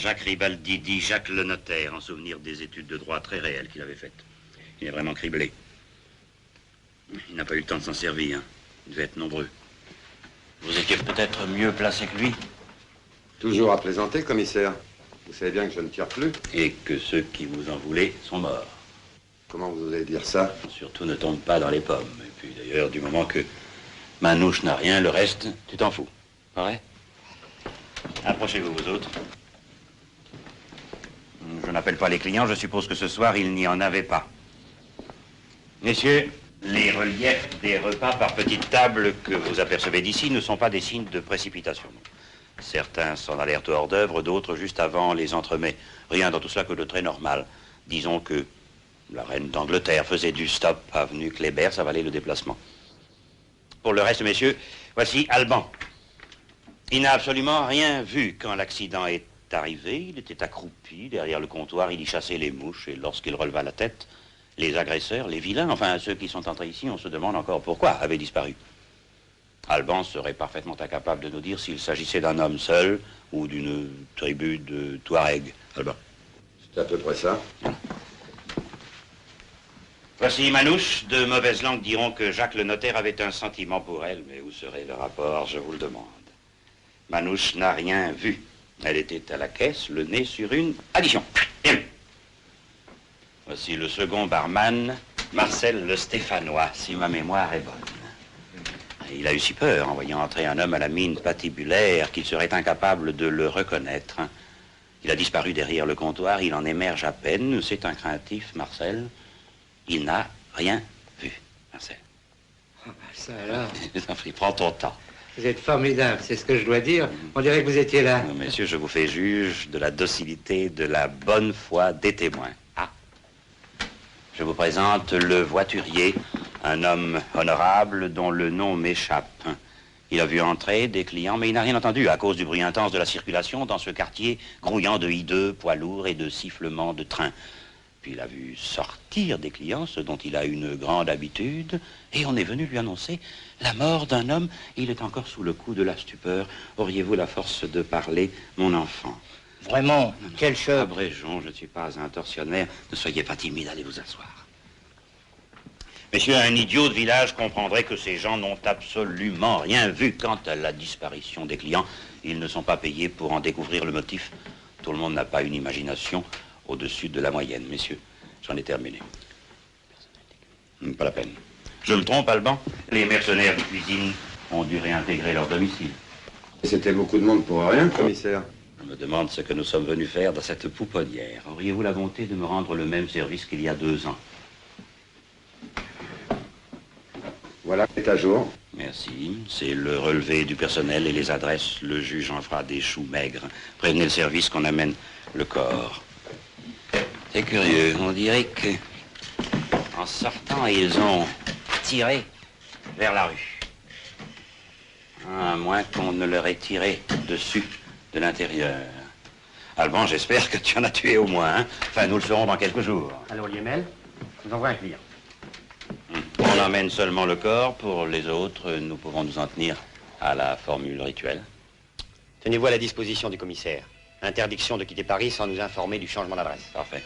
Jacques Ribaldi dit Jacques le notaire, en souvenir des études de droit très réelles qu'il avait faites. Il est vraiment criblé. Il n'a pas eu le temps de s'en servir, hein. Il devait être nombreux. Vous étiez peut-être mieux placé que lui. Toujours à plaisanter, commissaire. Vous savez bien que je ne tire plus. Et que ceux qui vous en voulaient sont morts. Comment vous osez dire ça? Surtout ne tombe pas dans les pommes. Et puis d'ailleurs, du moment que Manouche n'a rien, le reste, tu t'en fous. Pas vrai? Approchez-vous, vous autres. Je n'appelle pas les clients, je suppose que ce soir, il n'y en avait pas. Messieurs, les reliefs des repas par petites tables que vous apercevez d'ici ne sont pas des signes de précipitation. Certains s'en allèrent au hors-d'œuvre, d'autres juste avant les entremets. Rien dans tout cela que de très normal. Disons que la reine d'Angleterre faisait du stop avenue Kléber, ça valait le déplacement. Pour le reste, messieurs, voici Alban. Il n'a absolument rien vu quand l'accident est arrivé. Il était accroupi derrière le comptoir, il y chassait les mouches, et lorsqu'il releva la tête, les agresseurs, les vilains, enfin ceux qui sont entrés ici, on se demande encore pourquoi, avaient disparu. Alban serait parfaitement incapable de nous dire s'il s'agissait d'un homme seul ou d'une tribu de Touaregs. Alban. C'est à peu près ça. Voici Manouche. De mauvaises langues diront que Jacques le notaire avait un sentiment pour elle, mais où serait le rapport, je vous le demande. Manouche n'a rien vu. Elle était à la caisse, le nez sur une addition. Bien. Voici le second barman, Marcel le Stéphanois, si ma mémoire est bonne. Il a eu si peur en voyant entrer un homme à la mine patibulaire qu'il serait incapable de le reconnaître. Il a disparu derrière le comptoir, il en émerge à peine. C'est un craintif, Marcel. Il n'a rien vu, Marcel. Oh, ben ça alors. Prends ton temps. Vous êtes formidable, c'est ce que je dois dire. On dirait que vous étiez là. Non, messieurs, je vous fais juge de la docilité, de la bonne foi des témoins. Ah. Je vous présente le voiturier, un homme honorable dont le nom m'échappe. Il a vu entrer des clients, mais il n'a rien entendu à cause du bruit intense de la circulation dans ce quartier grouillant de hideux, poids lourds et de sifflements de train. Puis il a vu sortir des clients, ce dont il a une grande habitude, et on est venu lui annoncer la mort d'un homme. Il est encore sous le coup de la stupeur. Auriez-vous la force de parler, mon enfant? Vraiment, quelle chose. Abrégeons, je ne suis pas un tortionnaire. Ne soyez pas timide, allez vous asseoir. Messieurs, un idiot de village comprendrait que ces gens n'ont absolument rien vu quant à la disparition des clients. Ils ne sont pas payés pour en découvrir le motif. Tout le monde n'a pas une imagination au-dessus de la moyenne, messieurs. J'en ai terminé. Pas la peine. Je me trompe, Alban? Les mercenaires de cuisine ont dû réintégrer leur domicile. C'était beaucoup de monde pour rien, commissaire. Je me demande ce que nous sommes venus faire dans cette pouponnière. Auriez-vous la bonté de me rendre le même service qu'il y a 2 ans? Voilà, c'est à jour. Merci. C'est le relevé du personnel et les adresses. Le juge en fera des choux maigres. Prévenez le service qu'on amène le corps. C'est curieux. On dirait que, en sortant, ils ont tiré vers la rue. À moins qu'on ne leur ait tiré dessus de l'intérieur. Alban, j'espère que tu en as tué au moins, hein? Enfin, nous le saurons dans quelques jours. Alors, Liemel, je vous envoie un client. On emmène seulement le corps. Pour les autres, nous pouvons nous en tenir à la formule rituelle. Tenez-vous à la disposition du commissaire. Interdiction de quitter Paris sans nous informer du changement d'adresse. Parfait.